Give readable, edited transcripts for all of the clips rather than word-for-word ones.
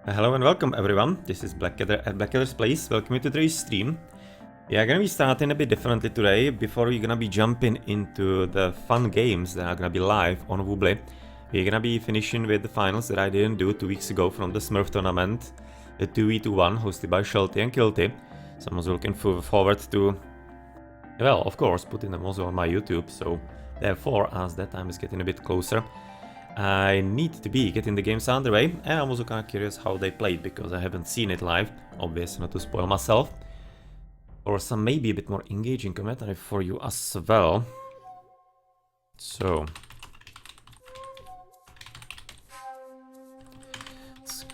Hello and welcome everyone, this is Blackadder at Blackadder's Place. Welcome to today's stream. We are gonna be starting a bit differently today. Before we're gonna be jumping into the fun games that are gonna be live on Woobly, we're gonna be finishing with the finals that I didn't do 2 weeks ago from the Smurf tournament, the 2v2-1 hosted by Shelty and Kilt. So I'm also looking forward to, well, of course, putting them also on my YouTube, so therefore, as that time is getting a bit closer, I need to be getting the games underway, and I'm also kind of curious how they played, because I haven't seen it live, obviously not to spoil myself, or some maybe a bit more engaging commentary for you as well. So,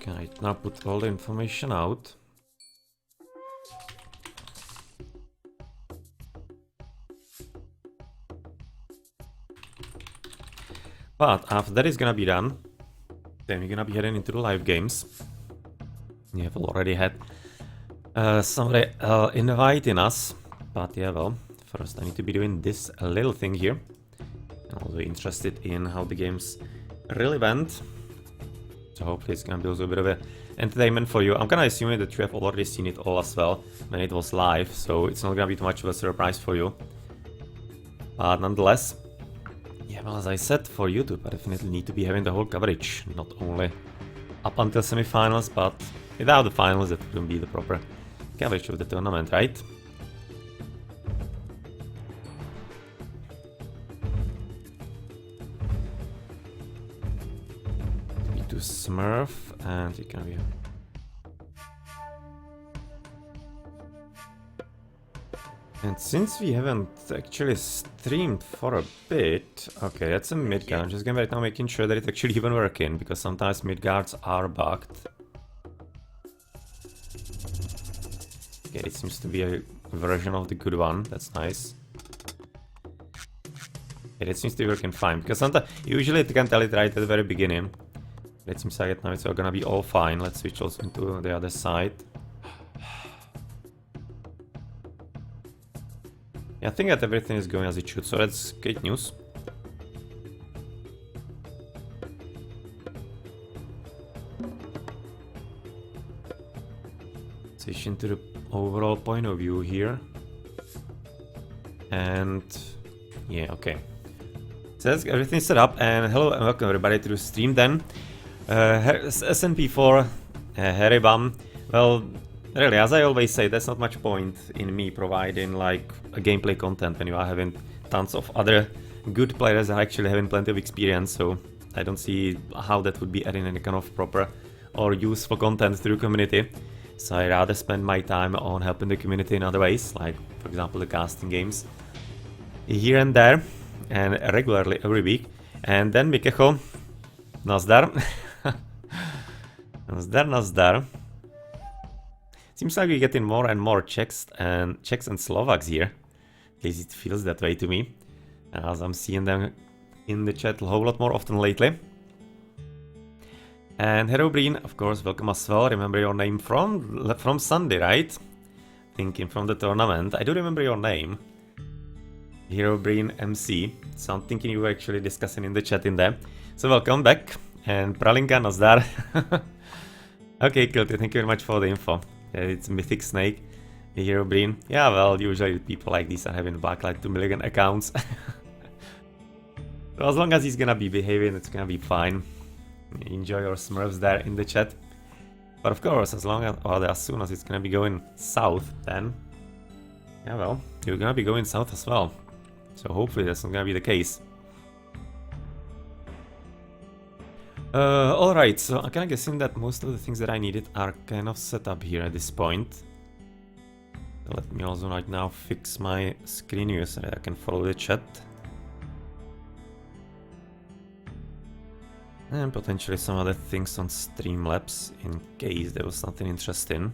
let's now put all the information out. But after that is gonna be done, then we're gonna be heading into the live games. We have already had somebody inviting us, but yeah, well, first I need to be doing this little thing here. I'm also interested in how the games really went, so hopefully it's gonna be also a bit of a entertainment for you. I'm kinda assuming that you have already seen it all as well when it was live, so it's not gonna be too much of a surprise for you. But nonetheless, yeah, well, as I said, for YouTube, I definitely need to be having the whole coverage, not only up until semifinals, but without the finals, that wouldn't be the proper coverage of the tournament, right? We do Smurf, and it can be. And since we haven't actually streamed for a bit, okay, that's a Midgard. I'm just gonna right now making sure that it's actually even working, because sometimes Midgards are bugged. Okay, it seems to be a version of the good one. That's nice. Okay, it seems to be working fine, because sometimes usually it can tell it right at the very beginning. It seems like now it's gonna be all fine. Let's switch also into the other side. Yeah, I think that everything is going as it should, so that's great news. Switch into the overall point of view here. And yeah, okay. So that's everything set up, and hello and welcome everybody to the stream then. SNP4, Harry Bum. Well, really, as I always say, there's not much point in me providing like a gameplay content when you are having tons of other good players that are actually having plenty of experience, so I don't see how that would be adding any kind of proper or useful content to the community. So I rather spend my time on helping the community in other ways, like for example the casting games, here and there, and regularly every week. And then Mikecho, nazdar. Nazdar. Seems like we're getting more and more Czechs and Slovaks here. At least it feels that way to me, as I'm seeing them in the chat a whole lot more often lately. And Herobrine, of course, welcome as well. Remember your name from Sunday, right? Thinking from the tournament. I do remember your name. Herobrine MC. So I'm thinking you were actually discussing in the chat in there. So welcome back. And Pralinka, nazdar. Okay, Kilt, thank you very much for the info. It's Mythic Snake, Herobrine. Yeah, well, usually people like this are having back like 2 million accounts. So as long as he's gonna be behaving, it's gonna be fine. Enjoy your Smurfs there in the chat. But of course, as long as, or as soon as it's gonna be going south, then yeah, well, you're gonna be going south as well. So hopefully that's not gonna be the case. Alright, so I'm kinda guessing that most of the things that I needed are kind of set up here at this point. So let me also right now fix my screen view so that I can follow the chat. And potentially some other things on Streamlabs in case there was something interesting.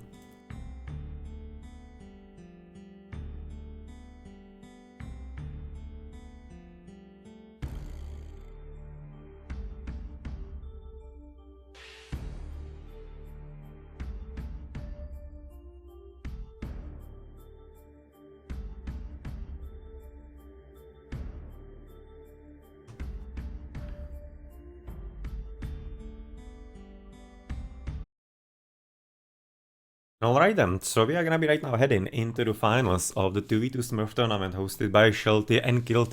Alright then, so we are gonna be right now heading into the finals of the 2v2 Smurf tournament hosted by Shelty and Kilt.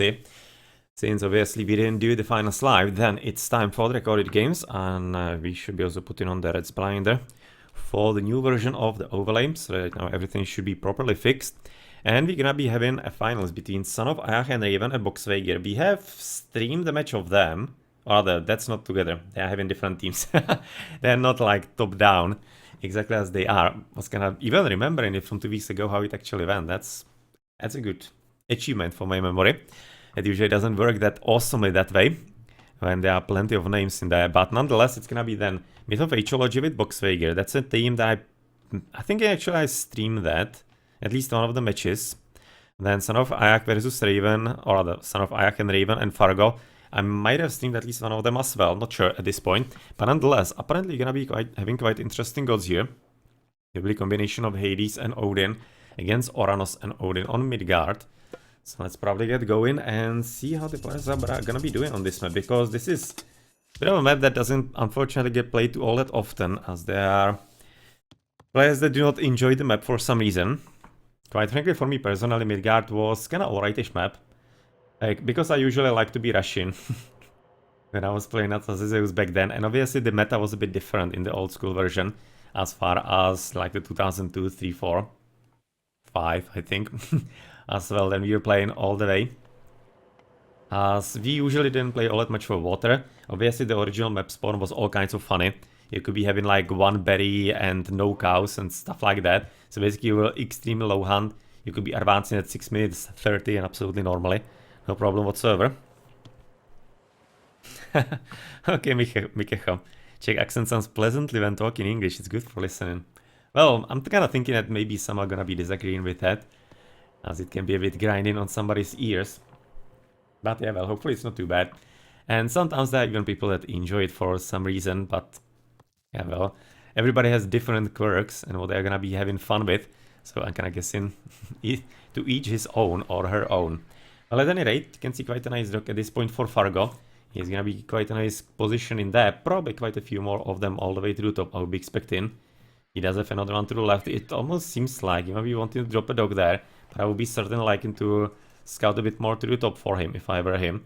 Since obviously we didn't do the finals live, then it's time for the recorded games, and we should be also putting on the red blinder for the new version of the overlay, so right now everything should be properly fixed. And we're gonna be having a finals between SonOfAyahxRaven and Bogsveigir. We have streamed the match of them, or rather, that's not together, they are having different teams. They're not like top down, exactly as they are. Was gonna even remembering it from 2 weeks ago how it actually went. That's a good achievement for my memory. It usually doesn't work that awesomely that way when there are plenty of names in there, but nonetheless it's gonna be then MythOfAgeology with Bogsveigir. That's a team that I think actually I streamed that, at least one of the matches. Then SonOfAyahx versus Raven, or rather SonOfAyahx and Raven and Fargo. I might have streamed at least one of them as well, not sure at this point. But nonetheless, apparently gonna be having quite interesting gods here. It will be a combination of Hades and Odin against Oranos and Odin on Midgard. So let's probably get going and see how the players are gonna be doing on this map, because this is a bit of a map that doesn't unfortunately get played all that often, as there are players that do not enjoy the map for some reason. Quite frankly, for me personally, Midgard was kinda alrightish map. Like, because I usually like to be rushing when I was playing Atlantean back then, and obviously the meta was a bit different in the old school version as far as like the 2002, 3, 4, 5, I think, as well. Then we were playing all the way. As we usually didn't play all that much for water. Obviously the original map spawn was all kinds of funny. You could be having like one berry and no cows and stuff like that. So basically you were extremely low hand. You could be advancing at 6 minutes 30 and absolutely normally. No problem whatsoever. Okay, Mikecho. Czech accent sounds pleasantly when talking English. It's good for listening. Well, I'm kind of thinking that maybe some are gonna be disagreeing with that, as it can be a bit grinding on somebody's ears. But yeah, well, hopefully it's not too bad. And sometimes there are even people that enjoy it for some reason, but yeah, well, everybody has different quirks and what they're gonna be having fun with. So I'm kind of guessing to each his own or her own. Well, at any rate, you can see quite a nice dock at this point for Fargo. He's gonna be quite a nice position in there. Probably quite a few more of them all the way to the top, I would be expecting. He does have another one to the left. It almost seems like he might be wanting to drop a dog there, but I would be certainly liking to scout a bit more to the top for him, if I were him.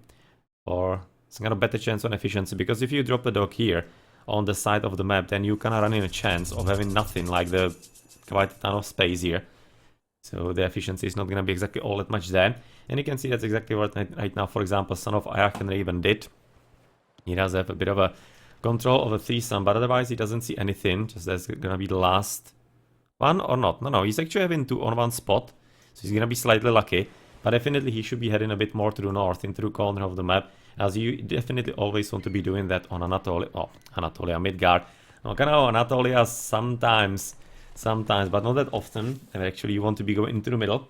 Or some kind of better chance on efficiency, because if you drop a dog here on the side of the map, then you kind of run in a chance of having nothing, like the quite a ton of space here. So the efficiency is not going to be exactly all that much there. And you can see that's exactly what right now, for example, SonOfAyahxRaven did. He does have a bit of a control of a threesome, but otherwise he doesn't see anything. Just that's going to be the last one or not. No, he's actually having 2 on 1 spot. So he's going to be slightly lucky. But definitely he should be heading a bit more to the north, into the corner of the map. As you definitely always want to be doing that on Anatolia, Midgard. No, kind of Anatolia sometimes, but not that often. And actually you want to be going into the middle.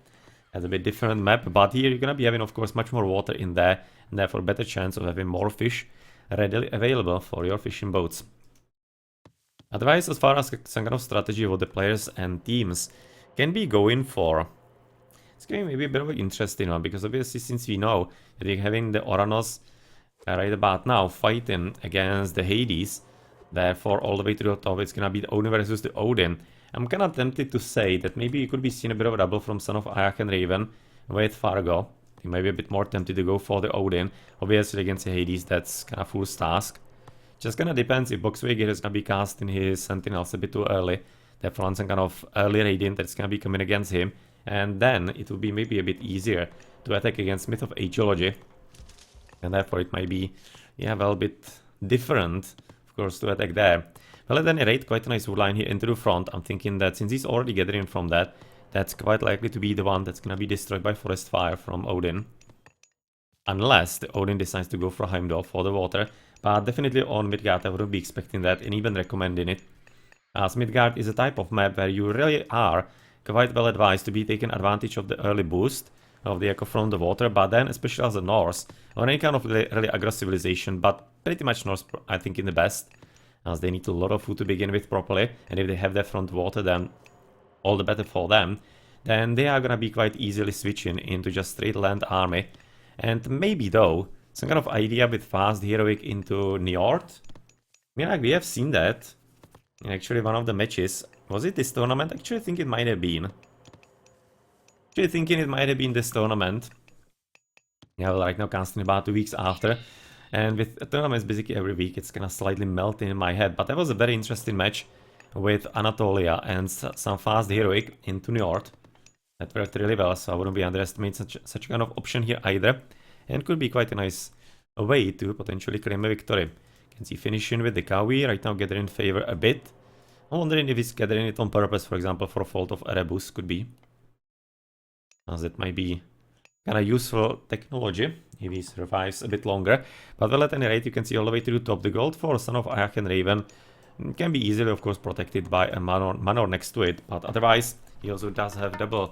Has a bit different map, but here you're gonna be having, of course, much more water in there, and therefore better chance of having more fish readily available for your fishing boats. Otherwise, as far as some kind of strategy what the players and teams can be going for, it's going to be a bit of an interesting one, because obviously since we know that you're having the Oranos right about now fighting against the Hades, therefore all the way to the top it's gonna be the Odin versus the Odin. I'm kind of tempted to say that maybe you could be seeing a bit of a double from SonOfAyahxRaven with Fargo. You might be a bit more tempted to go for the Odin. Obviously against the Hades, that's kind of fool's task. Just kind of depends if Bogsveigir is going to be casting his Sentinels a bit too early. Therefore on some kind of early Radiant that's going to be coming against him. And then it will be maybe a bit easier to attack against MythOfAgeology. And therefore it might be, yeah, well, a bit different, of course, to attack there. Well, at any rate, quite a nice wood line here into the front. I'm thinking that since he's already gathering from that, that's quite likely to be the one that's gonna be destroyed by forest fire from Odin. Unless the Odin decides to go for Heimdall for the water. But definitely on Midgard I wouldn't be expecting that and even recommending it. As Midgard is a type of map where you really are quite well advised to be taking advantage of the early boost of the echo from the water, but then especially as a Norse, or any kind of really aggressive civilization, but pretty much Norse I think in the best. As they need a lot of food to begin with properly, and if they have that front water, then all the better for them. Then they are gonna be quite easily switching into just straight land army. And maybe though, some kind of idea with fast heroic into Njord. I mean, like, we have seen that in actually one of the matches Was it this tournament? Actually, I think it might have been. Actually, thinking it might have been this tournament. Yeah, well, right now, constantly about 2 weeks after. And with tournaments basically every week, it's kind of slightly melting in my head. But that was a very interesting match with Anatolia and some fast heroic into North. That worked really well, so I wouldn't be underestimating such a kind of option here either. And could be quite a nice way to potentially claim a victory. You can see finishing with the Kawi, right now gathering favor a bit. I'm wondering if he's gathering it on purpose, for example, for a fault of Erebus, could be. As it might be kind of useful technology if he survives a bit longer. But well, at any rate, you can see all the way to the top. The gold for SonOfAyahxRaven can be easily, of course, protected by a manor next to it. But otherwise, he also does have double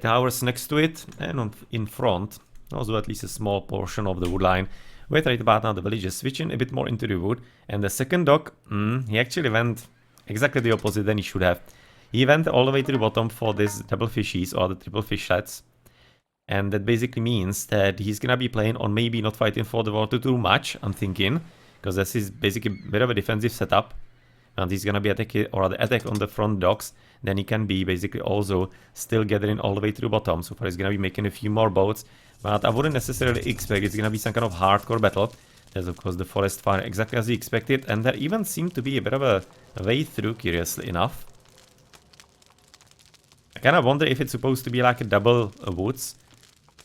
towers next to it. And in front, also at least a small portion of the wood line. Wait right about now, the village is switching a bit more into the wood. And the second dock, he actually went exactly the opposite than he should have. He went all the way to the bottom for this double fishies or the triple fishlets. And that basically means that he's gonna be playing on maybe not fighting for the water too much, I'm thinking. Because this is basically a bit of a defensive setup. And he's gonna be attacking, or the attack on the front docks. Then he can be basically also still gathering all the way to the bottom. So far he's gonna be making a few more boats. But I wouldn't necessarily expect it's gonna be some kind of hardcore battle. There's of course the forest fire exactly as he expected. And there even seemed to be a bit of a way through, curiously enough. I kind of wonder if it's supposed to be like a double woods.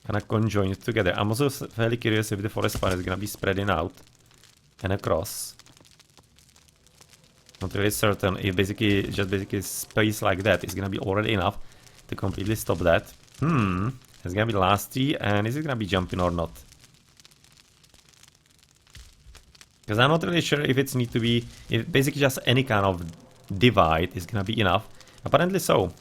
Kind of conjoined together. I'm also fairly curious if the forest fire is gonna be spreading out and across. Not really certain if basically space like that is gonna be already enough to completely stop that. It's gonna be the last tree, and is it gonna be jumping or not? Because I'm not really sure if it's need to be, if basically just any kind of divide is gonna be enough. Apparently so.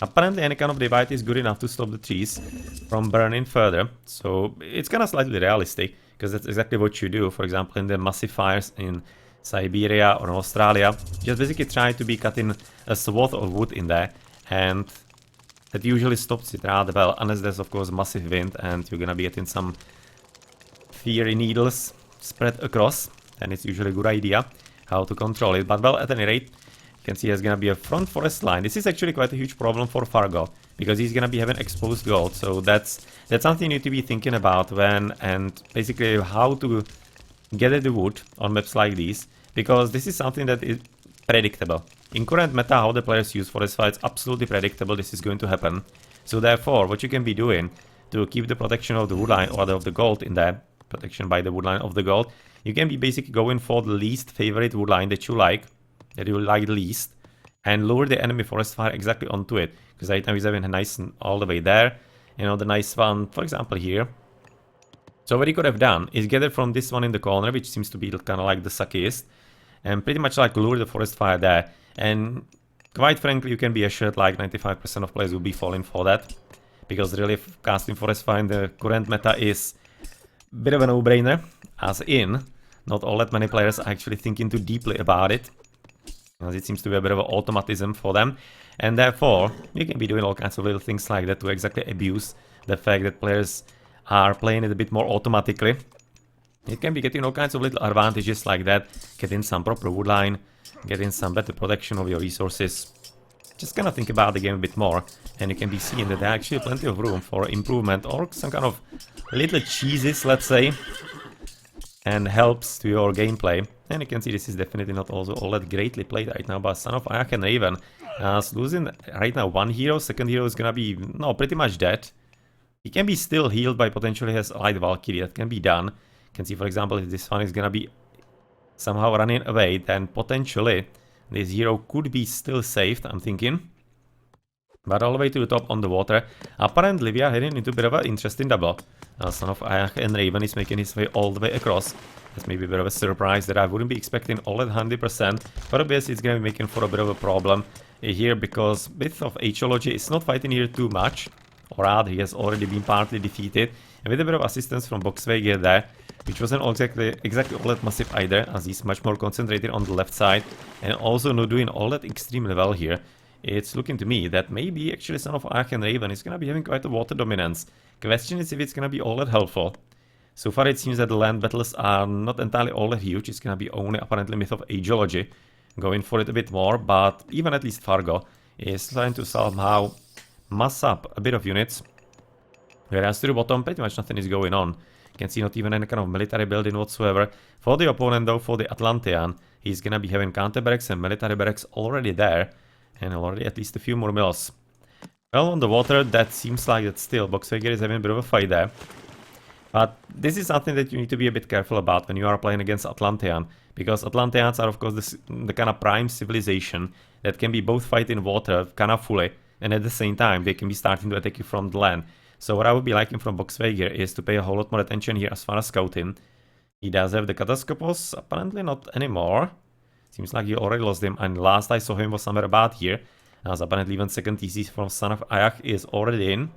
Apparently any kind of divide is good enough to stop the trees from burning further. So it's kind of slightly realistic, because that's exactly what you do. For example, in the massive fires in Siberia or Australia, just basically try to be cutting a swath of wood in there, and that usually stops it rather well, unless there's of course massive wind and you're gonna be getting some fiery needles spread across. And it's usually a good idea how to control it. But well, at any rate, you can see there's gonna be a front forest line. This is actually quite a huge problem for Fargo, because he's gonna be having exposed gold. So that's something you need to be thinking about when, and basically how to gather the wood on maps like these, because this is something that is predictable. In current meta, how the players use forest fire, it's absolutely predictable this is going to happen. So therefore, what you can be doing to keep the protection of the wood line, or of the gold in there, protection by the wood line of the gold, you can be basically going for the least favorite wood line that you like the least, and lure the enemy forest fire exactly onto it. Because right now he's having a nice all the way there, you know, the nice one, for example, here. So what he could have done is gather from this one in the corner, which seems to be kind of like the suckiest, and pretty much like lure the forest fire there. And quite frankly, you can be assured like 95% of players will be falling for that, because really casting forest fire in the current meta is a bit of a no-brainer, as in not all that many players are actually thinking too deeply about it, as it seems to be a bit of an automatism for them. And therefore, you can be doing all kinds of little things like that to exactly abuse the fact that players are playing it a bit more automatically. You can be getting all kinds of little advantages like that, getting some proper wood line, getting some better protection of your resources. Just kind of think about the game a bit more, and you can be seeing that there are actually plenty of room for improvement, or some kind of little cheeses, let's say, and helps to your gameplay. And you can see this is definitely not also all that greatly played right now by SonOfAyahxRaven. Losing right now one hero, second hero is gonna be, no, pretty much dead. He can be still healed by potentially his Light Valkyrie, that can be done. You can see, for example, if this one is gonna be somehow running away, then potentially this hero could be still saved, I'm thinking. But all the way to the top on the water, apparently we are heading into a bit of an interesting double. SonOfAyahxRaven is making his way all the way across. That's maybe a bit of a surprise that I wouldn't be expecting all at 100%. But obviously it's going to be making for a bit of a problem here, because MythOfAgeology is not fighting here too much. Or rather, he has already been partly defeated. And with a bit of assistance from Bogsveigir there, which wasn't exactly all that massive either, as he's much more concentrated on the left side. And also not doing all that extremely well here. It's looking to me that maybe actually SonOfAyahxRaven is going to be having quite a water dominance. Question is if it's going to be all that helpful. So far it seems that the land battles are not entirely all that huge. It's going to be only apparently MythOfAgeology going for it a bit more, but even at least Fargo is trying to somehow mass up a bit of units. Whereas to the bottom, pretty much nothing is going on. You can see not even any kind of military building whatsoever. For the opponent though, for the Atlantean, he's gonna be having counter barracks and military barracks already there, and already at least a few more mills. Well, on the water, that seems like that still Bogsveigir is having a bit of a fight there. But this is something that you need to be a bit careful about when you are playing against Atlantean, because Atlanteans are of course the kind of prime civilization that can be both fight in water kind of fully, and at the same time they can be starting to attack you from the land. So what I would be liking from Bogsveigir is to pay a whole lot more attention here as far as scouting. He does have the Kataskopos, apparently not anymore. Seems like he already lost him, and last I saw him was somewhere about here. As apparently even second TC from SonOfAyahx is already in.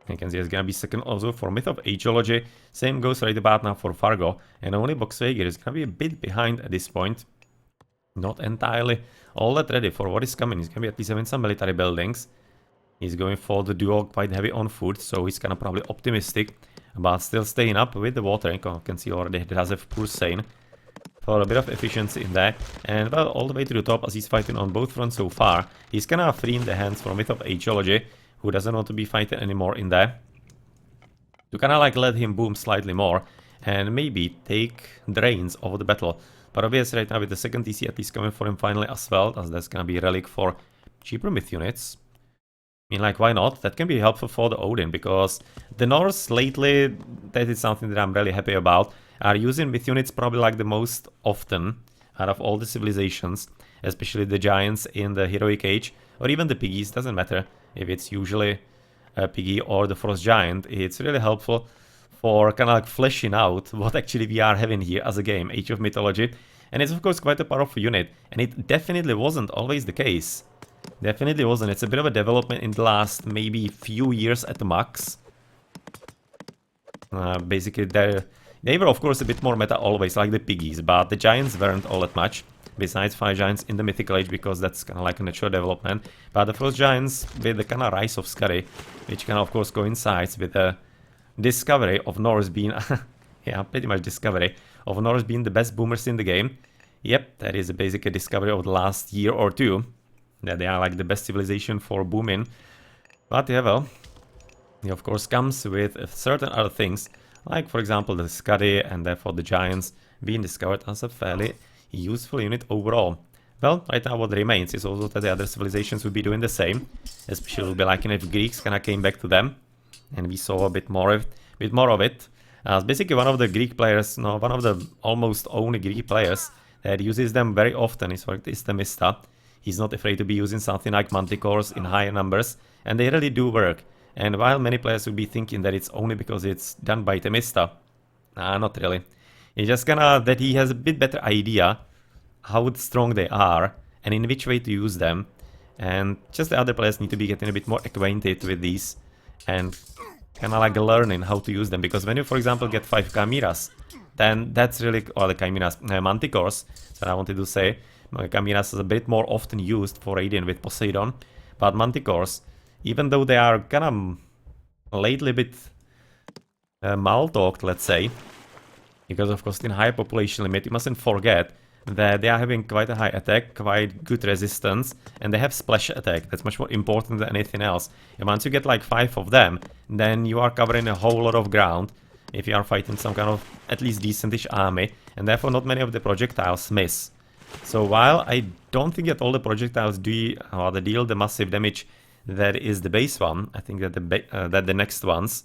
You can see it's gonna be second also for MythOfAgeology. Same goes right about now for Fargo. And only Bogsveigir is gonna be a bit behind at this point. Not entirely all that ready for what is coming. He's gonna be at least having some military buildings. He's going for the duo quite heavy on food, so he's kinda probably optimistic about still staying up with the water. You can see already he does have poor Sane for a bit of efficiency in there. And well, all the way to the top as he's fighting on both fronts so far. He's kinda freeing the hands from MythOfAgeology, who doesn't want to be fighting anymore in there. To kinda like let him boom slightly more and maybe take the reins of the battle. But obviously right now with the second TC at least coming for him finally as well, as that's gonna be a relic for cheaper myth units. I mean, like, why not? That can be helpful for the Odin, because the Norse lately, that is something that I'm really happy about, are using myth units probably like the most often out of all the civilizations, especially the giants in the heroic age, or even the piggies, doesn't matter if it's usually a piggy or the frost giant. It's really helpful for kind of like fleshing out what actually we are having here as a game, Age of Mythology, and it's of course quite a powerful unit, and it definitely wasn't always the case. Definitely wasn't. It's a bit of a development in the last maybe few years at the max. Basically, they were of course a bit more meta always, like the piggies, but the giants weren't all that much. Besides 5 giants in the mythical age, because that's kind of like a natural development. But the frost giants, with the kind of rise of Scurry, which can of course coincides with the discovery of Norse being, yeah, pretty much discovery of Norse being the best boomers in the game. Yep, that is basically a discovery of the last year or two. That they are like the best civilization for booming. But yeah, well, it of course comes with certain other things, like for example the Scurry and therefore the giants being discovered as a fairly useful unit overall. Well, right now what remains is also that the other civilizations will be doing the same, especially will be liking if Greeks kinda came back to them, and we saw a bit more of it. As basically one of the Greek players, no, one of the almost only Greek players that uses them very often is Temista. He's not afraid to be using something like manticores in higher numbers, and they really do work. And while many players will be thinking that it's only because it's done by Temista, not really. It's just kinda that he has a bit better idea how strong they are and in which way to use them. And just the other players need to be getting a bit more acquainted with these and kinda like learning how to use them. Because when you, for example, get 5 chimeras, then that's really, or the chimeras, manticores, so I wanted to say. Chimeras is a bit more often used for Odin with Poseidon, but manticores, even though they are kind of lately a bit mal-talked, let's say, because of course in high population limit, you mustn't forget that they are having quite a high attack, quite good resistance, and they have splash attack. That's much more important than anything else. And once you get like 5 of them, then you are covering a whole lot of ground if you are fighting some kind of at least decentish army, and therefore not many of the projectiles miss. So while I don't think that all the projectiles deal the massive damage that is the base one, I think that the next ones,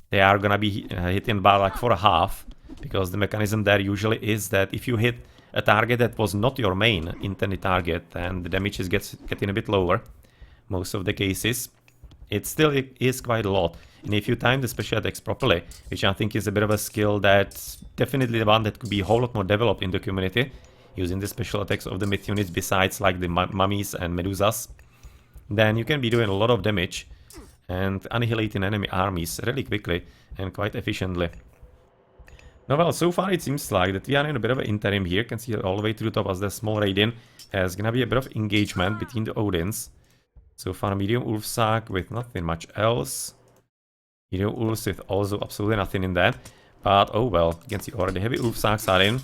they are gonna be hitting by like for a half, because the mechanism there usually is that if you hit a target that was not your main intended target, and the damage is getting a bit lower, most of the cases, it still is quite a lot. And if you time the special attacks properly, which I think is a bit of a skill that's definitely the one that could be a whole lot more developed in the community, using the special attacks of the myth units besides like the mummies and medusas, then you can be doing a lot of damage and annihilating enemy armies really quickly and quite efficiently. Now well, so far it seems like that we are in a bit of an interim here. You can see it all the way to the top as the small Raiden. There's gonna be a bit of engagement between the Odins. So far medium Ulfsak with nothing much else. Medium Ulfs with also absolutely nothing in that. But oh well, you can see already heavy Ulfsaks are in.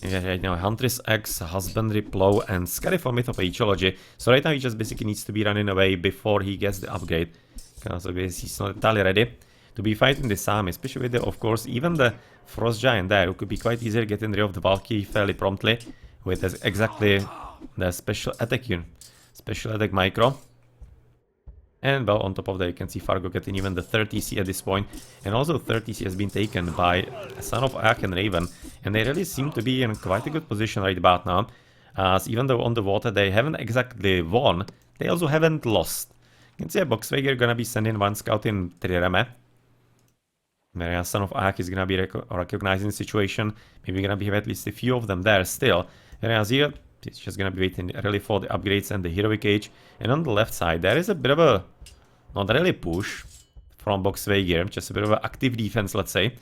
Yeah, right now, Huntress Axe, Husbandry Plow, and Scary for MythOfAgeology. So right now he just basically needs to be running away before he gets the upgrade. Because obviously he's not entirely ready to be fighting this army, especially with the, of course, even the Frost Giant there, who could be quite easily getting rid of the Valkyrie fairly promptly with exactly the special attack unit. Special attack micro. And well, on top of that, you can see Fargo getting even the 30C at this point. And also 30C has been taken by SonOfAyahxRaven. And they really seem to be in quite a good position right about now. As even though on the water they haven't exactly won, they also haven't lost. You can see a Bogsveigir gonna be sending one scout in Trireme. Whereas SonOfAyahx is gonna be recognizing the situation. Maybe gonna be at least a few of them there still. Whereas here, it's just gonna be waiting really for the upgrades and the heroic age. And on the left side, there is a bit of a, not really push from Bogsveigir, just a bit of an active defense, let's say.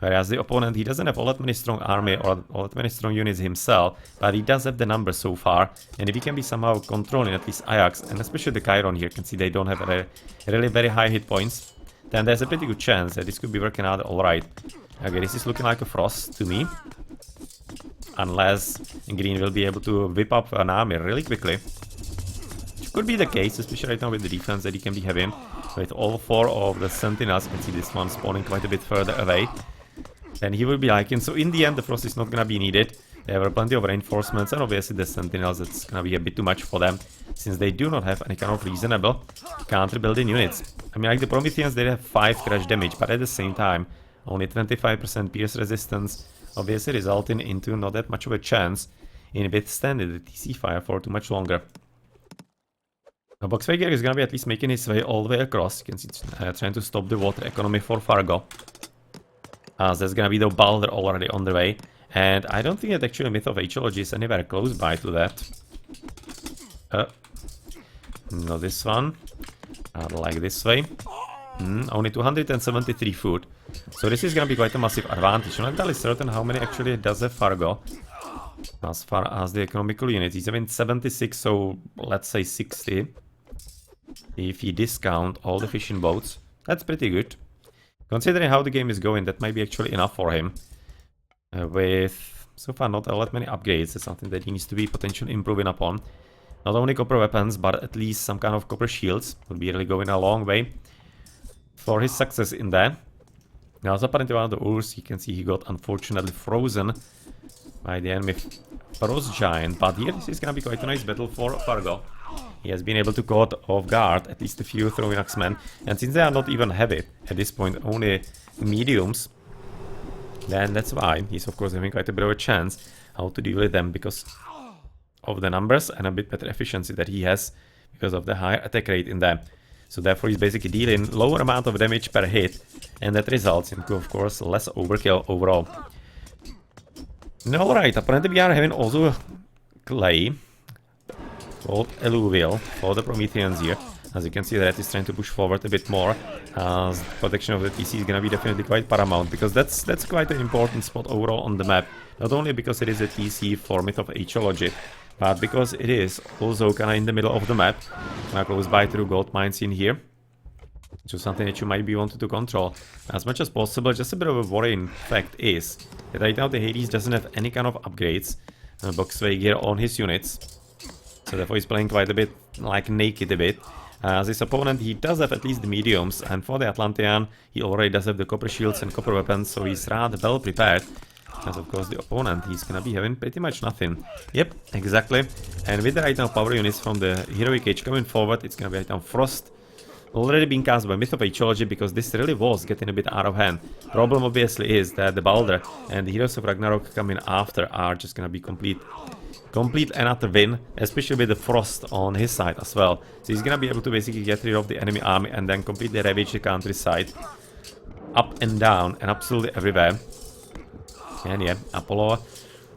Whereas the opponent, he doesn't have all that many strong army or all that many strong units himself, but he does have the numbers so far. And if he can be somehow controlling at least Ajax, and especially the Chiron here, you can see they don't have really very high hit points, then there's a pretty good chance that this could be working out alright. Okay, this is looking like a Frost to me. Unless Green will be able to whip up an army really quickly. Which could be the case, especially right now with the defense that he can be having. With all 4 of the Sentinels, you can see this one spawning quite a bit further away. Then he will be liking. So in the end, the Frost is not gonna be needed. There were plenty of reinforcements, and obviously the Sentinels, it's gonna be a bit too much for them, since they do not have any kind of reasonable counter-building units. I mean, like the Prometheans, they have 5 crash damage, but at the same time, only 25% pierce resistance, obviously resulting into not that much of a chance in withstanding the TC fire for too much longer. Now, Bogsveigir is gonna be at least making his way all the way across. You can see trying to stop the water economy for Fargo. As there's gonna be the Balder already on the way. And I don't think that actually MythOfAgeology is anywhere close by to that. No, this one. Like this way. Only 273 food. So this is gonna be quite a massive advantage. I'm not entirely certain how many actually does have Fargo. As far as the economical units. He's having 76, so let's say 60. If you discount all the fishing boats. That's pretty good. Considering how the game is going, that might be actually enough for him. With so far not all that many upgrades, it's something that he needs to be potentially improving upon. Not only copper weapons, but at least some kind of copper shields would be really going a long way for his success in there. Now, as apparently one of the Urs, you can see he got unfortunately frozen by the enemy Frost Giant, but here this is gonna be quite a nice battle for Fargo. He has been able to caught off guard at least a few throwing axemen, and since they are not even heavy at this point, only mediums, then that's why he's of course having quite a bit of a chance how to deal with them because of the numbers and a bit better efficiency that he has because of the higher attack rate in them. So therefore he's basically dealing lower amount of damage per hit, and that results into of course less overkill overall. Alright, apparently we are having also clay called alluvial for the Prometheans here. As you can see, that is trying to push forward a bit more, as protection of the TC is gonna be definitely quite paramount, because that's quite an important spot overall on the map. Not only because it is a TC for MythOfAgeology, but because it is also kinda in the middle of the map, close by to the gold mines in here. So something that you might be wanting to control as much as possible. Just a bit of a worrying fact is that right now the Hades doesn't have any kind of upgrades, Bogsveigir on his units. So therefore he's playing quite a bit like naked a bit. As his opponent, he does have at least the mediums, and for the Atlantean, he already does have the copper shields and copper weapons, so he's rather well prepared. As of course the opponent, he's gonna be having pretty much nothing. Yep, exactly. And with the right now power units from the heroic age coming forward, it's gonna be right now Frost. Already being cast by MythOfAgeology, because this really was getting a bit out of hand. Problem obviously is that the Balder and the Heroes of Ragnarok coming after are just gonna be complete and utter win, especially with the Frost on his side as well. So he's gonna be able to basically get rid of the enemy army and then completely ravage the countryside up and down and absolutely everywhere. And yeah, Apollo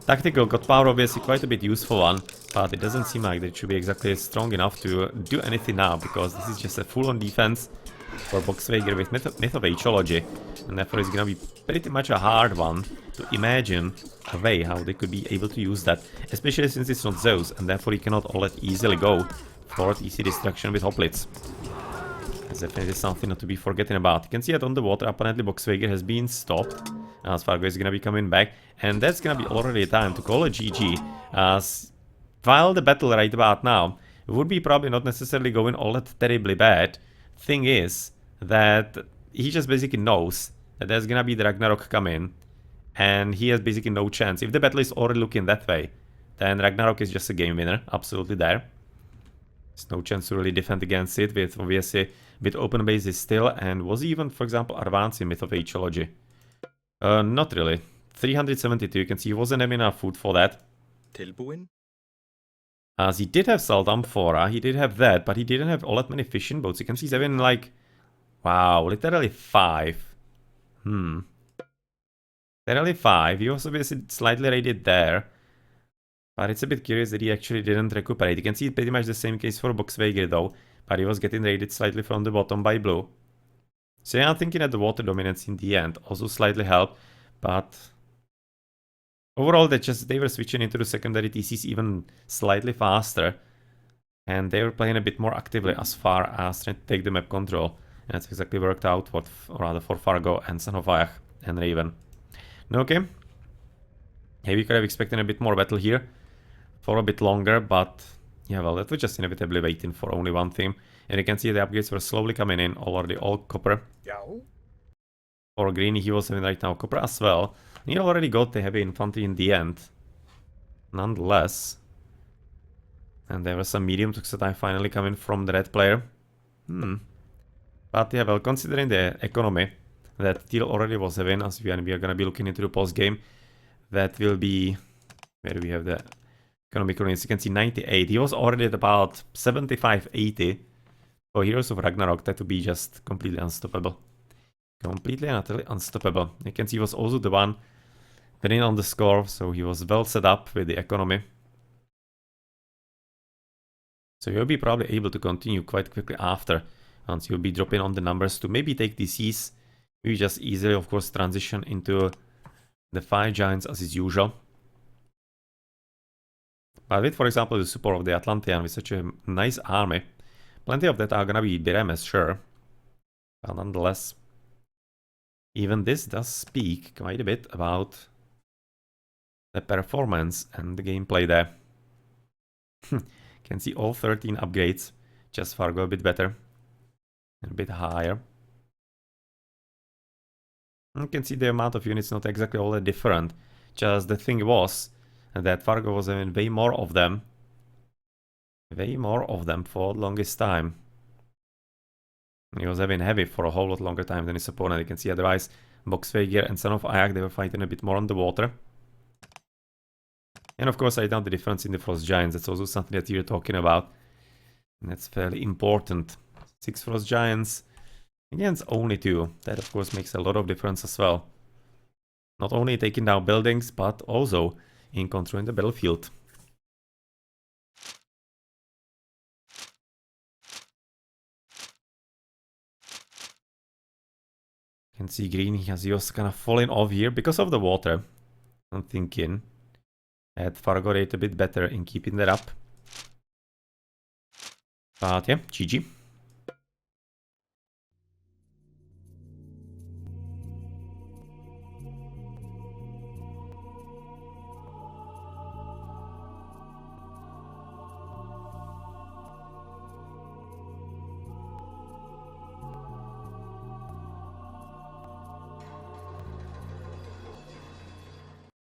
tactical god power, obviously quite a bit useful one, but it doesn't seem like it should be exactly strong enough to do anything now, because this is just a full-on defense for Bogsveigir with MythOfAgeology, and therefore it's gonna be pretty much a hard one to imagine a way how they could be able to use that, especially since it's not Zeus, and therefore he cannot all that easily go for easy destruction with hoplites. That's definitely something not to be forgetting about. You can see that on the water, apparently Bogsveigir has been stopped as Fargo is gonna be coming back. And that's gonna be already time to call a GG, as while the battle right about now would be probably not necessarily going all that terribly bad, thing is that he just basically knows that there's gonna be the Ragnarok coming, and he has basically no chance. If the battle is already looking that way, then Ragnarok is just a game winner, absolutely there. There's no chance to really defend against it, with obviously with open bases still, and was even, for example, advanced in MythOfAgeology. Not really. 372, you can see he wasn't having enough food for that. Tilbuin? As he did have Salt Amphora, he did have that, but he didn't have all that many fishing boats. You can see he's having like, wow, literally 5. Literally 5. He was obviously slightly raided there. But it's a bit curious that he actually didn't recuperate. You can see pretty much the same case for Bogsveigir though, but he was getting raided slightly from the bottom by blue. So yeah, I'm thinking that the water dominance in the end also slightly helped, but overall they were switching into the secondary TCs even slightly faster, and they were playing a bit more actively as far as trying to take the map control, and it's exactly worked out for Fargo and SonOfAyahxRaven. Okay, maybe we could have expected a bit more battle here for a bit longer, but yeah, well, that was just inevitably waiting for only one thing. And you can see the upgrades were slowly coming in, already all copper. For green, he was having right now copper as well. He already got the heavy infantry in the end, nonetheless. And there was some medium success finally coming from the red player. But yeah, well, considering the economy that Teal already was having, as we are gonna be looking into the post game, that will be, where do we have the economic ruins? You can see 98. He was already at about 75, 80. For Heroes of Ragnarok, that would be just completely unstoppable. Completely and utterly unstoppable. You can see he was also the one winning on the score, so he was well set up with the economy. So you'll be probably able to continue quite quickly after, once you'll be dropping on the numbers to maybe take DCs. We just easily, of course, transition into the 5 giants as is usual. But with, for example, the support of the Atlantean with such a nice army, plenty of that are gonna be Biremes, sure. But nonetheless, even this does speak quite a bit about the performance and the gameplay there. Can see all 13 upgrades, just Fargo a bit better, and a bit higher. You can see the amount of units not exactly all that different, just the thing was that Fargo was having way more of them. Way more of them for the longest time. He was having heavy for a whole lot longer time than his opponent. You can see otherwise Bogsveigir and SonOfAyahx, they were fighting a bit more on the water. And of course I know the difference in the Frost Giants. That's also something that you're talking about. And that's fairly important. 6 Frost Giants against only 2. That of course makes a lot of difference as well. Not only taking down buildings, but also in controlling the battlefield. You can see green, he has just kind of fallen off here because of the water. I'm thinking that Fargo rate a bit better in keeping that up. But yeah, GG.